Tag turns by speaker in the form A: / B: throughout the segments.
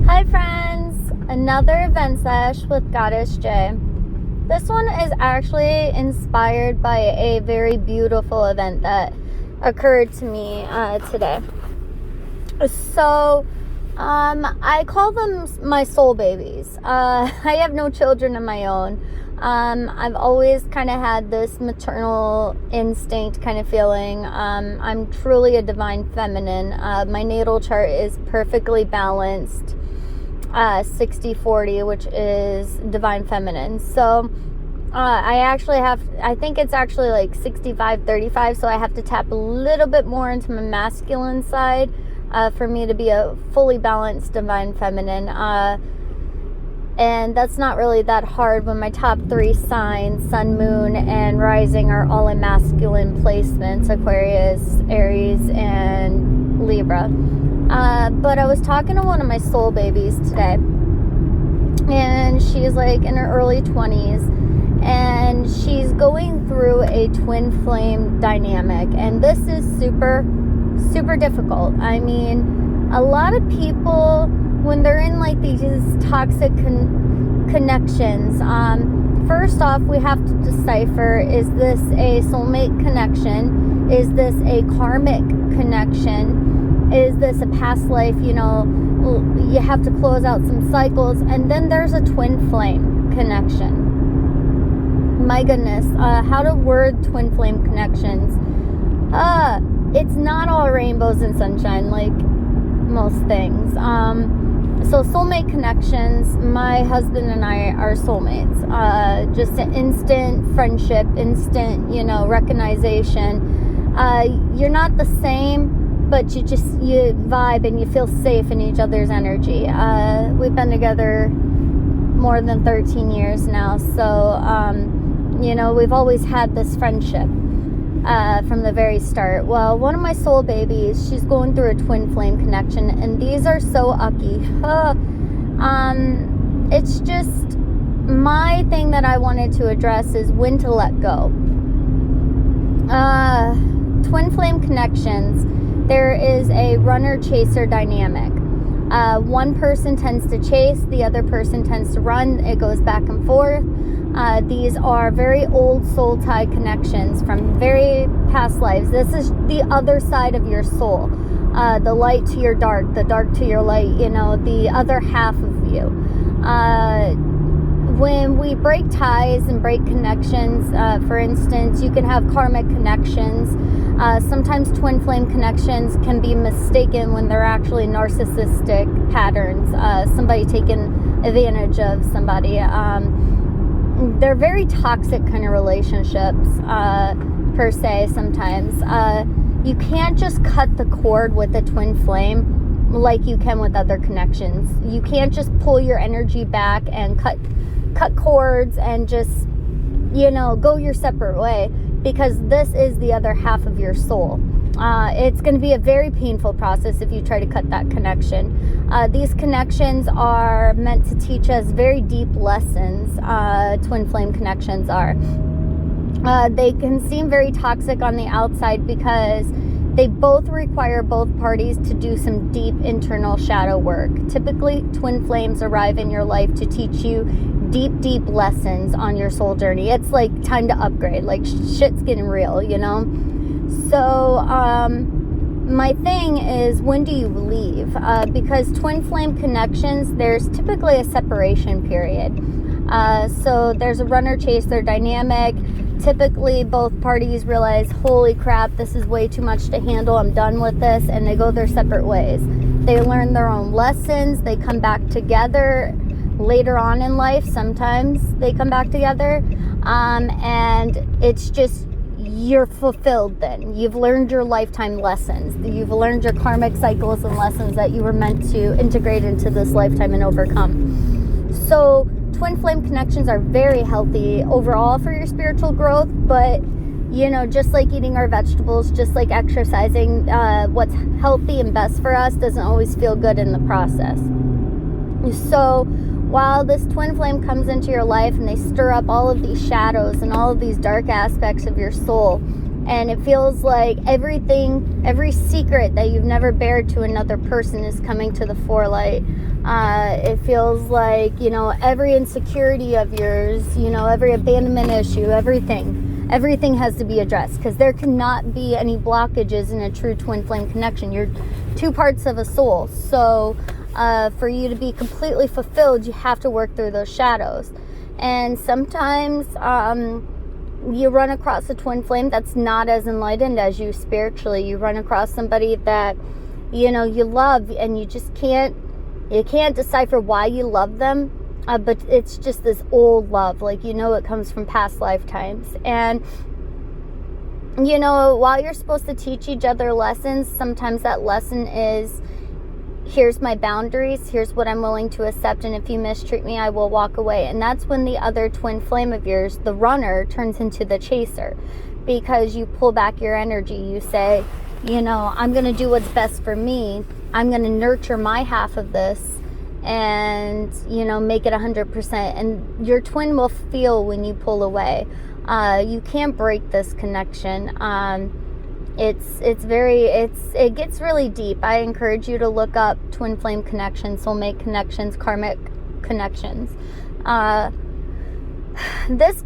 A: Hi friends, another event sesh with Goddess J. This one is actually inspired by a very beautiful event that occurred to me today. So, I call them my soul babies. I have no children of my own. I've always kind of had this maternal instinct kind of feeling. I'm truly a divine feminine. My natal chart is perfectly balanced. 60-40, which is divine feminine. So I think it's actually like 65-35, so I have to tap a little bit more into my masculine side for me to be a fully balanced divine feminine. And that's not really that hard when my top 3 signs, sun, moon, and rising, are all in masculine placements: Aquarius, Aries, and Libra. But I was talking to one of my soul babies today, and she's like in her early 20s, and she's going through a twin flame dynamic, and this is super, super difficult. I mean, a lot of people, when they're in like these toxic connections, first off, we have to decipher, is this a soulmate connection? Is this a karmic connection? Is this a past life? You have to close out some cycles. And then there's a twin flame connection. My goodness, how to word twin flame connections. It's not all rainbows and sunshine like most things. So soulmate connections, my husband and I are soulmates. Just an instant friendship, instant, recognition. You're not the same, but you vibe and you feel safe in each other's energy. We've been together more than 13 years now, so we've always had this friendship from the very start. Well, one of my soul babies, she's going through a twin flame connection, and these are so ucky. It's just, my thing that I wanted to address is when to let go. Twin flame connections, there is a runner-chaser dynamic. One person tends to chase, the other person tends to run. It goes back and forth. These are very old soul tie connections from very past lives. This is the other side of your soul. The light to your dark, the dark to your light, the other half of you. When we break ties and break connections, for instance, you can have karmic connections. Sometimes twin flame connections can be mistaken when they're actually narcissistic patterns, somebody taking advantage of somebody. They're very toxic kind of relationships, per se, sometimes. You can't just cut the cord with a twin flame like you can with other connections. You can't just pull your energy back and cut cords and just, go your separate way, because this is the other half of your soul. It's going to be a very painful process if you try to cut that connection. These connections are meant to teach us very deep lessons. Twin flame connections are. They can seem very toxic on the outside because they both require both parties to do some deep internal shadow work. Typically, twin flames arrive in your life to teach you deep lessons on your soul journey. It's like time to upgrade, like shit's getting real, So, my thing is, when do you leave? Because twin flame connections, there's typically a separation period. So there's a runner-chaser dynamic. Typically, both parties realize, holy crap, this is way too much to handle, I'm done with this, and they go their separate ways. They learn their own lessons, they come back together later on in life. Sometimes they come back together, and it's just, you're fulfilled then. You've learned your lifetime lessons. You've learned your karmic cycles and lessons that you were meant to integrate into this lifetime and overcome. So twin flame connections are very healthy overall for your spiritual growth, but just like eating our vegetables, just like exercising, what's healthy and best for us doesn't always feel good in the process. So while this twin flame comes into your life and they stir up all of these shadows and all of these dark aspects of your soul, and it feels like every secret that you've never bared to another person is coming to the forelight, It feels like, you know, every insecurity of yours, you know, every abandonment issue, everything has to be addressed, because there cannot be any blockages in a true twin flame connection. You're two parts of a soul. So for you to be completely fulfilled, you have to work through those shadows. And sometimes you run across a twin flame that's not as enlightened as you spiritually. You run across somebody that, you know, you love, and you just can't decipher why you love them, but it's just this old love, like, you know, it comes from past lifetimes. And, you know, while you're supposed to teach each other lessons, sometimes that lesson is, here's my boundaries, here's what I'm willing to accept, and if you mistreat me, I will walk away. And that's when the other twin flame of yours, the runner, turns into the chaser, because you pull back your energy. You say, you know, I'm going to do what's best for me. I'm going to nurture my half of this and, you know, make it 100%. And your twin will feel when you pull away. You can't break this connection. It gets really deep. I encourage you to look up twin flame connections, soulmate connections, karmic connections. This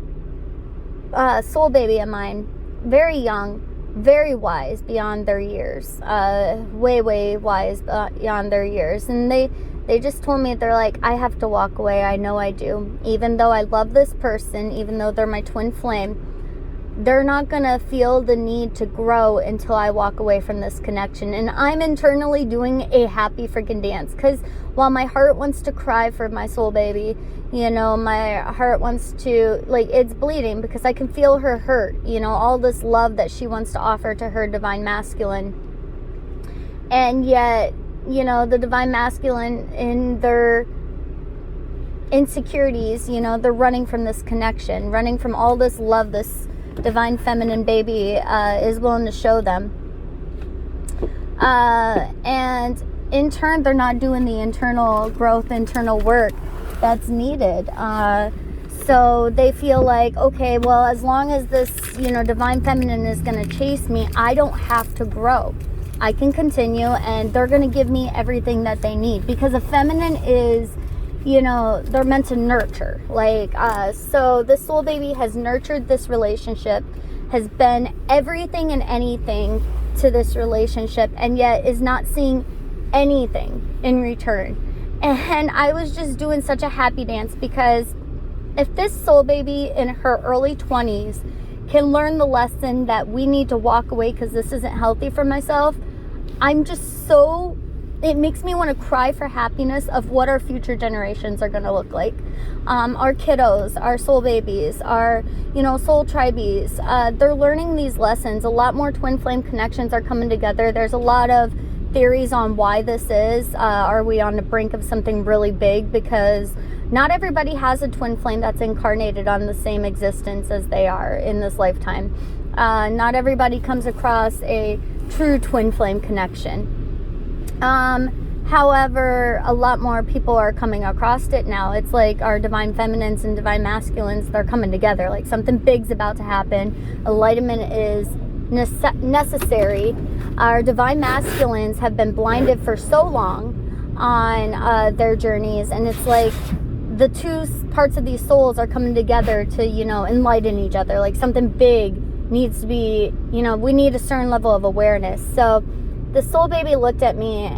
A: soul baby of mine, very young, very wise beyond their years, way wise beyond their years. And they just told me, they're like, I have to walk away. I know I do. Even though I love this person, even though they're my twin flame, they're not going to feel the need to grow until I walk away from this connection. And I'm internally doing a happy freaking dance, because while my heart wants to cry for my soul baby, you know, my heart wants to, like, it's bleeding, because I can feel her hurt, you know, all this love that she wants to offer to her divine masculine. And yet, you know, the divine masculine, in their insecurities, you know, they're running from this connection, running from all this love this divine feminine baby is willing to show them. And in turn, they're not doing the internal growth, internal work that's needed. So they feel like, okay, well, as long as this, you know, divine feminine is going to chase me, I don't have to grow. I can continue, and they're going to give me everything that they need, because a feminine is, you know, they're meant to nurture. Like, so the soul baby has nurtured this relationship, has been everything and anything to this relationship, and yet is not seeing anything in return. And I was just doing such a happy dance, because if this soul baby in her early 20s can learn the lesson that we need to walk away because this isn't healthy for myself, I'm just so, it makes me want to cry for happiness of what our future generations are going to look like. Our kiddos, our soul babies, our, you know, soul tribees, they're learning these lessons. A lot more twin flame connections are coming together. There's a lot of theories on why this is. Are we on the brink of something really big? Because not everybody has a twin flame that's incarnated on the same existence as they are in this lifetime. Not everybody comes across a true twin flame connection. However, a lot more people are coming across it now. It's like our divine feminines and divine masculines, they're coming together. Like something big's about to happen. Enlightenment is necessary. Our divine masculines have been blinded for so long on their journeys, and it's like the two parts of these souls are coming together to, you know, enlighten each other. Like something big needs to be, you know, we need a certain level of awareness. So the soul baby looked at me,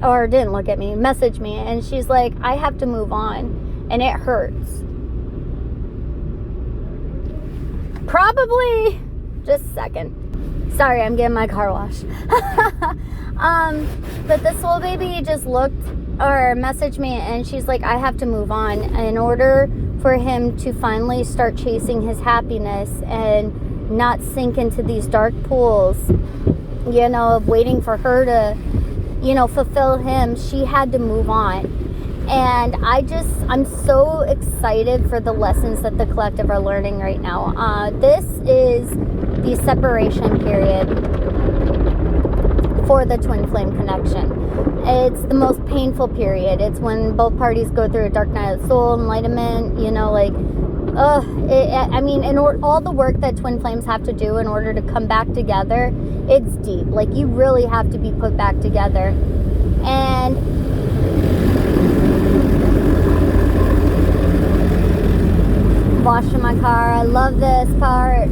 A: or didn't look at me, messaged me, and she's like, I have to move on, and it hurts. Probably, just a second. Sorry, I'm getting my car washed. But the soul baby just looked or messaged me, and she's like, I have to move on in order for him to finally start chasing his happiness and not sink into these dark pools, you know, of waiting for her to, you know, fulfill him. She had to move on. And I'm so excited for the lessons that the collective are learning right now. This is the separation period for the twin flame connection. It's the most painful period. It's when both parties go through a dark night of the soul, enlightenment, you know, like, all the work that twin flames have to do in order to come back together, it's deep. Like, you really have to be put back together. And washed in my car. I love this part.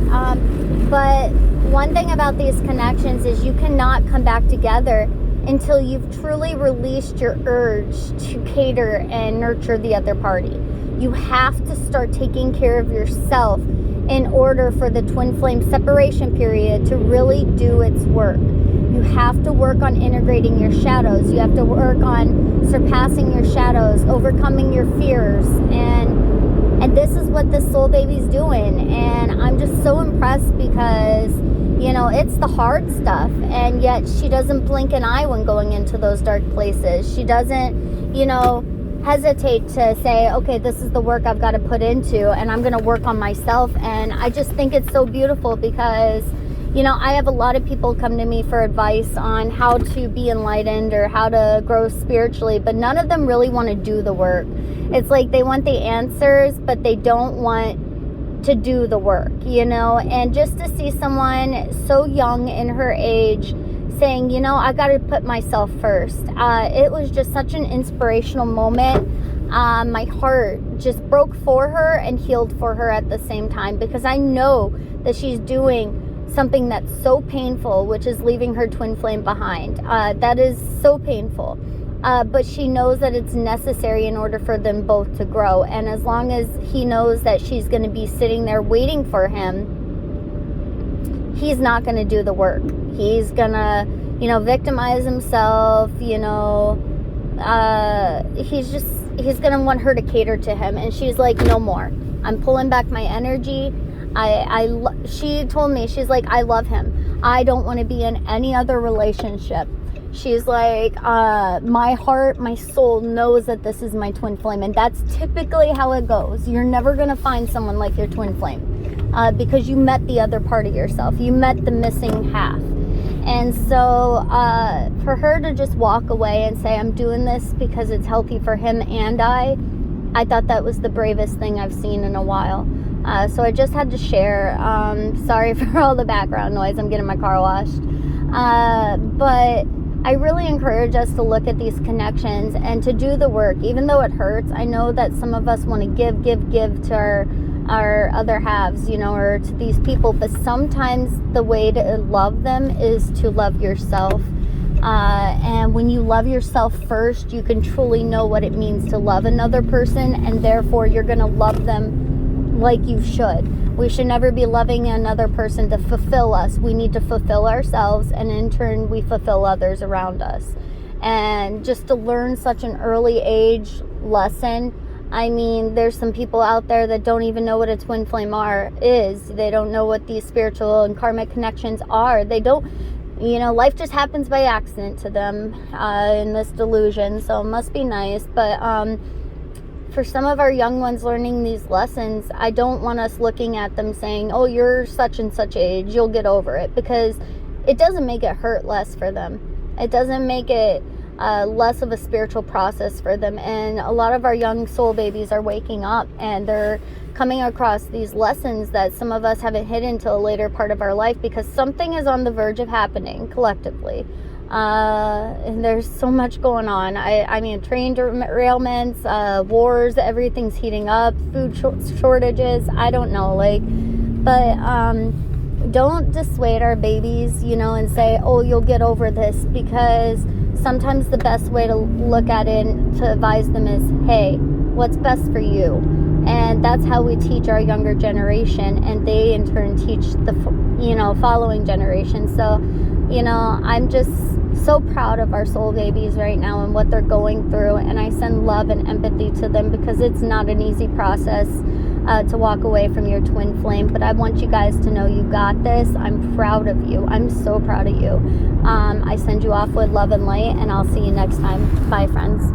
A: But one thing about these connections is you cannot come back together until you've truly released your urge to cater and nurture the other party. You have to start taking care of yourself in order for the twin flame separation period to really do its work. You have to work on integrating your shadows. You have to work on surpassing your shadows, overcoming your fears, and this is what this soul baby's doing. And I'm just so impressed because, you know, it's the hard stuff, and yet she doesn't blink an eye when going into those dark places. She doesn't, you know, hesitate to say, okay, this is the work I've got to put into, and I'm going to work on myself. And I just think it's so beautiful because, you know, I have a lot of people come to me for advice on how to be enlightened or how to grow spiritually, but none of them really want to do the work. It's like they want the answers, but they don't want to do the work, you know. And just to see someone so young in her age saying, you know, I got to put myself first. It was just such an inspirational moment. My heart just broke for her and healed for her at the same time, because I know that she's doing something that's so painful, which is leaving her twin flame behind. That is so painful. But she knows that it's necessary in order for them both to grow. And as long as he knows that she's going to be sitting there waiting for him, he's not going to do the work. He's going to, you know, victimize himself, you know. He's going to want her to cater to him. And she's like, no more. I'm pulling back my energy. She told me, she's like, I love him. I don't want to be in any other relationship. She's like, my heart, my soul knows that this is my twin flame. And that's typically how it goes. You're never going to find someone like your twin flame because you met the other part of yourself. You met the missing half. And so for her to just walk away and say, I'm doing this because it's healthy for him and I thought that was the bravest thing I've seen in a while. So I just had to share. Sorry for all the background noise. I'm getting my car washed. But I really encourage us to look at these connections and to do the work, even though it hurts. I know that some of us want to give to our other halves, you know, or to these people. But sometimes the way to love them is to love yourself. And when you love yourself first, you can truly know what it means to love another person, and therefore you're going to love them like you should. We should never be loving another person to fulfill us. We need to fulfill ourselves, and in turn we fulfill others around us. And just to learn such an early age lesson, I mean, there's some people out there that don't even know what a twin flame is. They don't know what these spiritual and karmic connections are. They don't, you know, life just happens by accident to them in this delusion. So it must be nice. But for some of our young ones learning these lessons, I don't want us looking at them saying, oh, you're such and such age, you'll get over it, because it doesn't make it hurt less for them. It doesn't make it less of a spiritual process for them. And a lot of our young soul babies are waking up, and they're coming across these lessons that some of us haven't hit until a later part of our life, because something is on the verge of happening collectively. And there's so much going on. I mean, train derailments, wars, everything's heating up, food shortages, I don't know, but don't dissuade our babies, you know, and say, oh, you'll get over this, because sometimes the best way to look at it and to advise them is, hey, what's best for you? And that's how we teach our younger generation, and they in turn teach the, you know, following generation. So, you know, I'm just so proud of our soul babies right now and what they're going through, and I send love and empathy to them, because it's not an easy process to walk away from your twin flame. But I want you guys to know you got this. I'm proud of you. I'm so proud of you. I send you off with love and light, and I'll see you next time. Bye, friends.